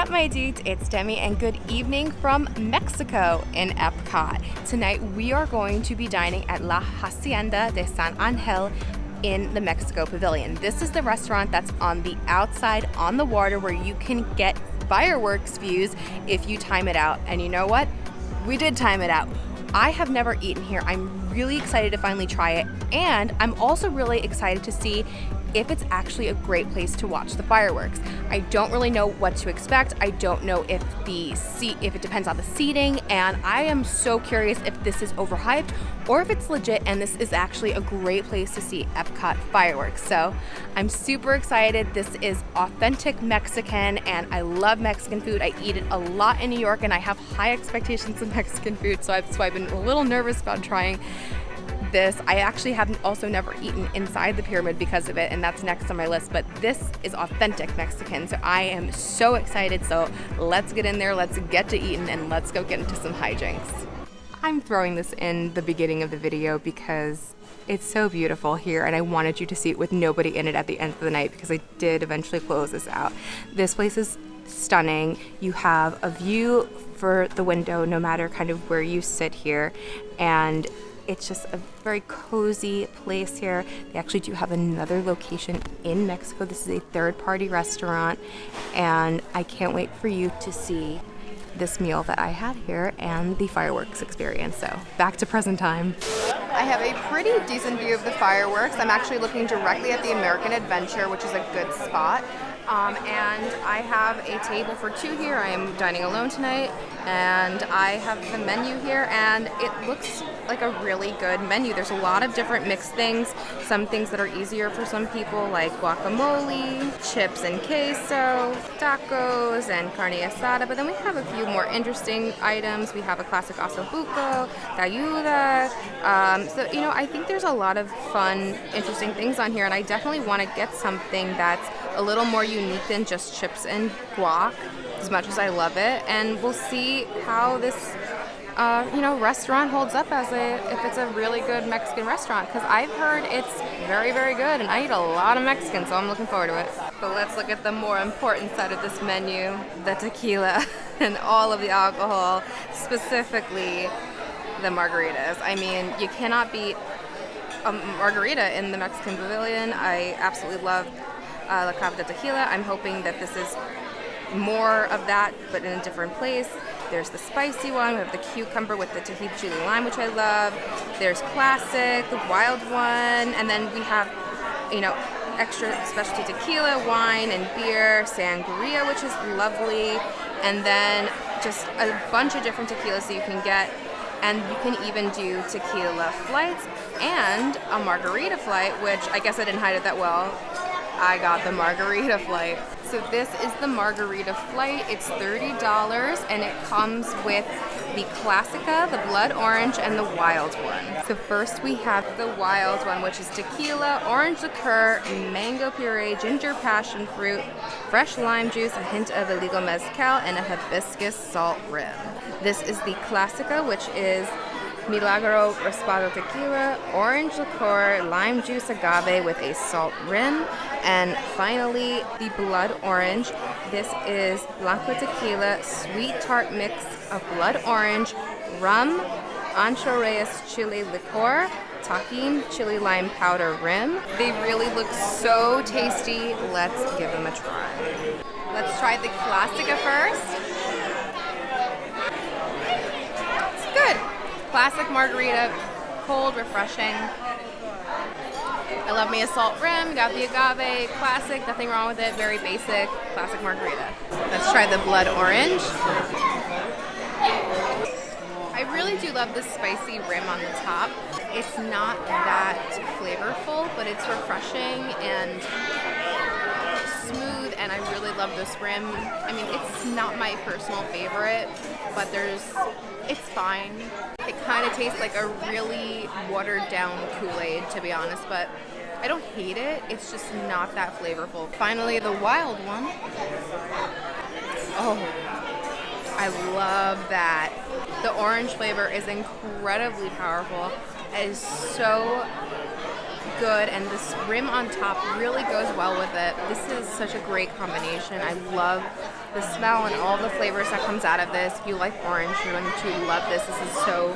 What up, my dudes? It's Demi, and good evening from Mexico in Epcot. Tonight, we are going to be dining at La Hacienda de San Angel in the Mexico Pavilion. This is the restaurant that's on the outside on the water where you can get fireworks views if you time it out. And you know what? We did time it out. I have never eaten here. I'm really excited to finally try it, and I'm also really excited to see if it's actually a great place to watch the fireworks. I don't really know what to expect. I don't know if it depends on the seating, and I am so curious if this is overhyped or if it's legit and this is actually a great place to see Epcot fireworks. So I'm super excited. This is authentic Mexican, and I love Mexican food. I eat it a lot in New York, and I have high expectations of Mexican food, so I've been a little nervous about trying this. I actually have also never eaten inside the pyramid because of it, and that's next on my list, but this is authentic Mexican, so I am so excited. So let's get in there, let's get to eating, and let's go get into some hijinks. I'm throwing this in the beginning of the video because it's so beautiful here, and I wanted you to see it with nobody in it at the end of the night because I did eventually close this out. This place is stunning. You have a view for the window no matter kind of where you sit here, and it's just a very cozy place here. They actually do have another location in Mexico. This is a third-party restaurant, and I can't wait for you to see this meal that I had here and the fireworks experience. So back to present time. I have a pretty decent view of the fireworks. I'm actually looking directly at the American Adventure, which is a good spot. And I have a table for two here. I am dining alone tonight, and I have the menu here, and it looks like a really good menu. There's a lot of different mixed things, some things that are easier for some people, like guacamole, chips and queso, tacos, and carne asada, but then we have a few more interesting items. We have a classic osobuco, gallada, so you know, I think there's a lot of fun, interesting things on here, and I definitely want to get something that's a little more unique than just chips and guac, as much as I love it. And we'll see how this restaurant holds up if it's a really good Mexican restaurant, because I've heard it's very, very good, and I eat a lot of Mexican, so I'm looking forward to it. But let's look at the more important side of this menu, the tequila and all of the alcohol, specifically the margaritas. I mean, you cannot beat a margarita in the Mexican Pavilion. I absolutely love La Cava de Tequila. I'm hoping that this is more of that, but in a different place. There's the spicy one. We have the cucumber with the Tahiti chili lime, which I love. There's classic, the wild one, and then we have, extra specialty tequila, wine, and beer, sangria, which is lovely, and then just a bunch of different tequilas that you can get. And you can even do tequila flights and a margarita flight, which I guess I didn't hide it that well. I got the margarita flight. So this is the margarita flight. It's $30, and it comes with the Classica, the blood orange, and the wild one. So first we have the wild one, which is tequila, orange liqueur, mango puree, ginger passion fruit, fresh lime juice, a hint of illegal mezcal, and a hibiscus salt rim. This is the Classica, which is Milagro Raspado Tequila, orange liqueur, lime juice agave with a salt rim, and finally the blood orange. This is Blanco Tequila, sweet tart mix of blood orange, rum, Ancho Reyes chili liqueur, Tajín chili lime powder rim. They really look so tasty. Let's give them a try. Let's try the Classica first. It's good. Classic margarita, cold, refreshing. I love me a salt rim, got the agave, classic, nothing wrong with it, very basic, classic margarita. Let's try the blood orange. I really do love the spicy rim on the top. It's not that flavorful, but it's refreshing and smooth, and I really love this rim. I mean, it's not my personal favorite, but it's fine. It kind of tastes like a really watered down Kool-Aid, to be honest, but I don't hate it. It's just not that flavorful. Finally, the wild one. Oh, I love that. The orange flavor is incredibly powerful. It is so good, and this rim on top really goes well with it. This is such a great combination. I love the smell and all the flavors that comes out of this. If you like orange, you're going to love this. This is so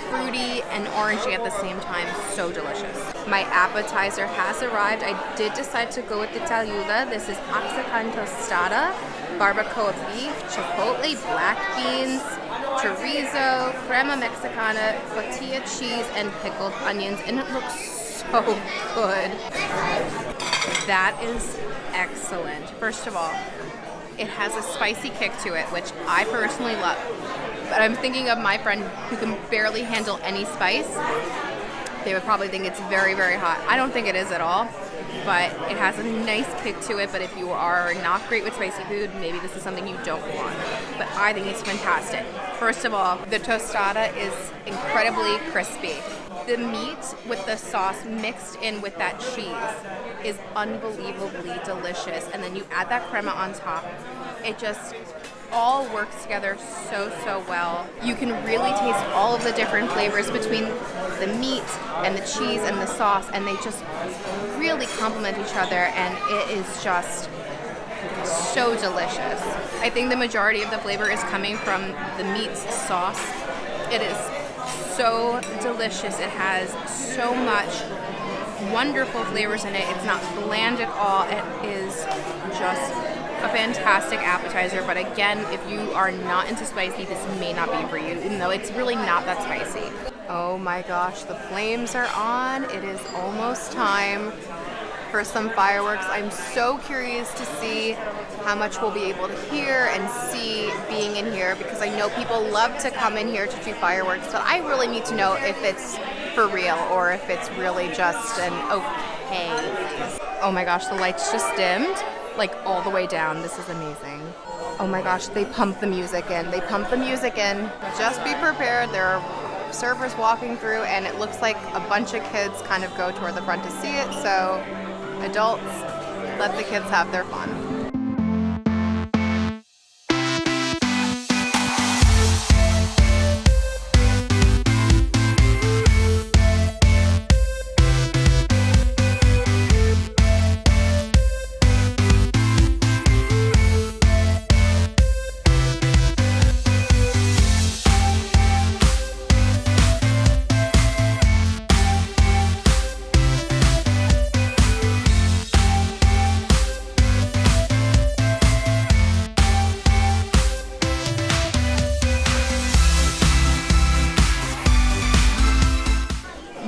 fruity and orangey at the same time. So delicious. My appetizer has arrived. I did decide to go with the tayuda. This is oaxacan tostada, barbacoa beef, chipotle black beans, chorizo, crema mexicana, tortilla cheese, and pickled onions, and it looks so good. That is excellent. First of all, it has a spicy kick to it, which I personally love. But I'm thinking of my friend who can barely handle any spice. They would probably think it's very, very hot. I don't think it is at all, but it has a nice kick to it. But if you are not great with spicy food, maybe this is something you don't want. But I think it's fantastic. First of all, the tostada is incredibly crispy. The meat with the sauce mixed in with that cheese is unbelievably delicious. And then you add that crema on top. It just all works together so well. You can really taste all of the different flavors between the meat and the cheese and the sauce, and they just really complement each other, and it is just so delicious. I think the majority of the flavor is coming from the meat sauce. It is so delicious. It has so much wonderful flavors in it. It's not bland at all. It is just a fantastic appetizer, but again, if you are not into spicy, this may not be for you, even though it's really not that spicy. Oh my gosh, the flames are on. It is almost time for some fireworks. I'm so curious to see how much we'll be able to hear and see being in here, because I know people love to come in here to do fireworks, but I really need to know if it's for real or if it's really just an okay. Oh my gosh, the lights just dimmed. Like all the way down. This is amazing. Oh my gosh, they pump the music in. They pump the music in. Just be prepared. There are servers walking through, and it looks like a bunch of kids kind of go toward the front to see it. So adults, let the kids have their fun.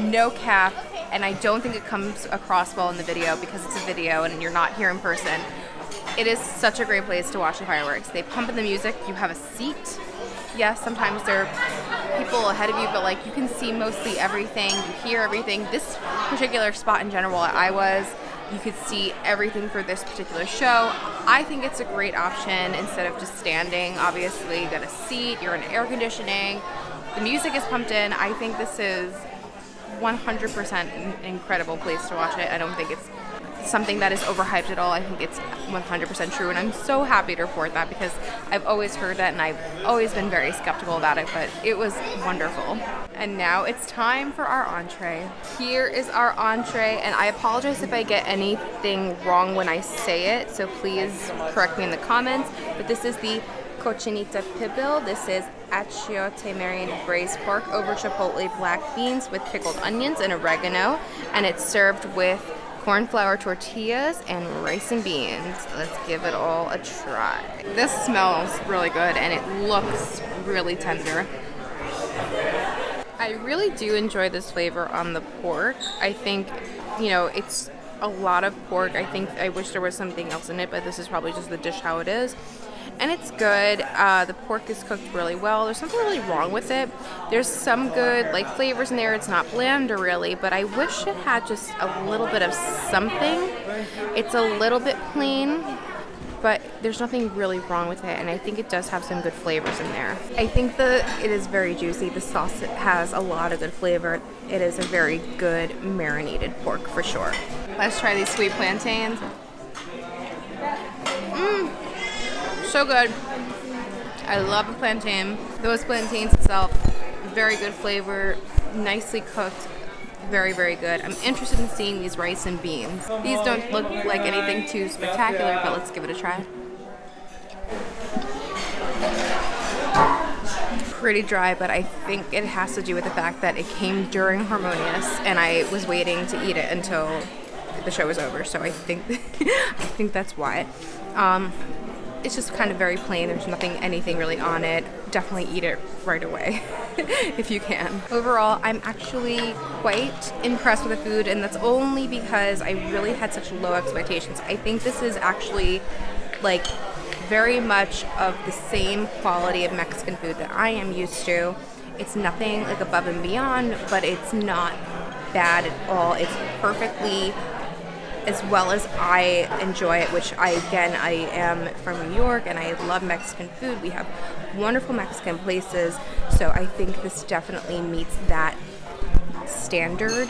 No cap, and I don't think it comes across well in the video because it's a video and you're not here in person. It is such a great place to watch the fireworks. They pump in the music, you have a seat. Yes, sometimes there are people ahead of you, but like you can see mostly everything, you hear everything. This particular spot in general you could see everything for this particular show. I think it's a great option instead of just standing. Obviously, you got a seat, you're in air conditioning, the music is pumped in. I think this is 100% incredible place to watch it. I don't think it's something that is overhyped at all. I think it's 100% true, and I'm so happy to report that because I've always heard that and I've always been very skeptical about it, but it was wonderful. And now it's time for our entree. Here is our entree, and I apologize if I get anything wrong when I say it, so please correct me in the comments, but this is the cochinita pibil. This is achiote marinated braised pork over chipotle black beans with pickled onions and oregano, and it's served with corn flour tortillas and rice and beans. Let's give it all a try. This smells really good and it looks really tender. I really do enjoy this flavor on the pork. I think, it's a lot of pork. I wish there was something else in it, but this is probably just the dish how it is. And it's good. The pork is cooked really well. There's nothing really wrong with it. There's some good flavors in there. It's not bland or really, but I wish it had just a little bit of something. It's a little bit plain, but there's nothing really wrong with it, and I think it does have some good flavors in there. I think it is very juicy. The sauce has a lot of good flavor. It is a very good marinated pork for sure. Let's try these sweet plantains. So good. I love a plantain. Those plantains itself, very good flavor, nicely cooked, Very, very good. I'm interested in seeing these rice and beans. These don't look like anything too spectacular, but let's give it a try. Pretty dry, but I think it has to do with the fact that it came during Harmonious and I was waiting to eat it until the show was over, so I think I think that's why. It's just kind of very plain. There's anything really on it. Definitely eat it right away if you can. Overall, I'm actually quite impressed with the food, and that's only because I really had such low expectations. I think this is actually like very much of the same quality of Mexican food that I am used to. It's nothing like above and beyond, but it's not bad at all. It's perfectly as well as I enjoy it, which I am from New York and I love Mexican food. We have wonderful Mexican places, so I think this definitely meets that standard.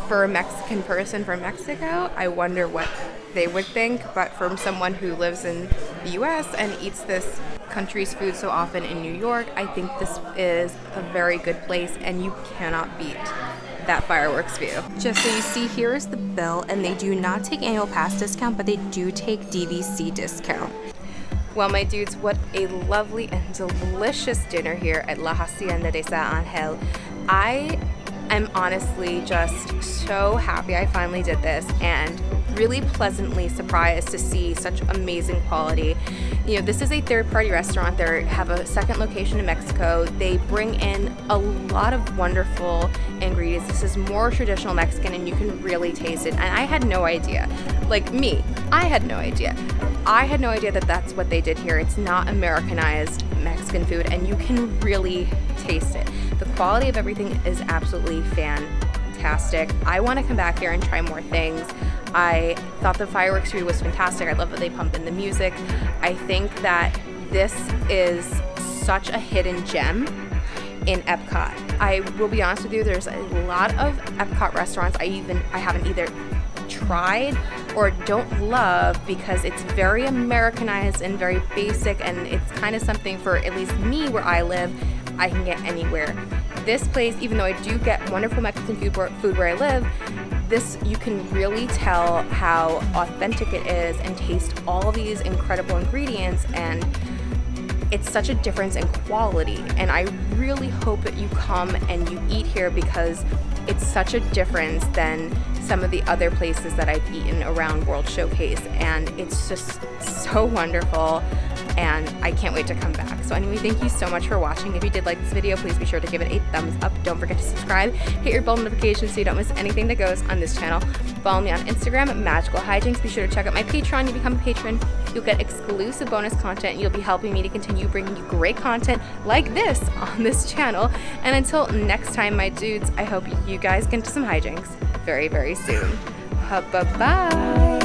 For a Mexican person from Mexico, I wonder what they would think, but from someone who lives in the US and eats this country's food so often in New York, I think this is a very good place and you cannot beat that fireworks view. Just so you see, here is the bill, and they do not take annual pass discount, but they do take DVC discount. Well, my dudes, what a lovely and delicious dinner here at La Hacienda de San Angel. I am honestly just so happy I finally did this and really pleasantly surprised to see such amazing quality. You know, this is a third-party restaurant. They have a second location in Mexico. They bring in a lot of wonderful ingredients. This is more traditional Mexican and you can really taste it. And I had no idea. Like me, I had no idea. I had no idea that that's what they did here. It's not Americanized Mexican food and you can really taste it. The quality of everything is absolutely fantastic. I want to come back here and try more things. I thought the fireworks view was fantastic. I love that they pump in the music. I think that this is such a hidden gem in Epcot. I will be honest with you, there's a lot of Epcot restaurants I haven't either tried or don't love because it's very Americanized and very basic, and it's kind of something for at least me where I live, I can get anywhere. This place, even though I do get wonderful Mexican food where I live, this, you can really tell how authentic it is and taste all these incredible ingredients, and it's such a difference in quality. And I really hope that you come and you eat here because it's such a difference than some of the other places that I've eaten around World Showcase, and it's just so wonderful and I can't wait to come back. So anyway, thank you so much for watching. If you did like this video, please be sure to give it a thumbs up. Don't forget to subscribe, hit your bell notification so you don't miss anything that goes on this channel. Follow me on Instagram at Magical Hijinx. Be sure to check out my Patreon. You become a patron, you'll get exclusive bonus content, and you'll be helping me to continue bringing you great content like this on this channel. And until next time, my dudes, I hope you guys get into some hijinks very, very soon. Bye-bye.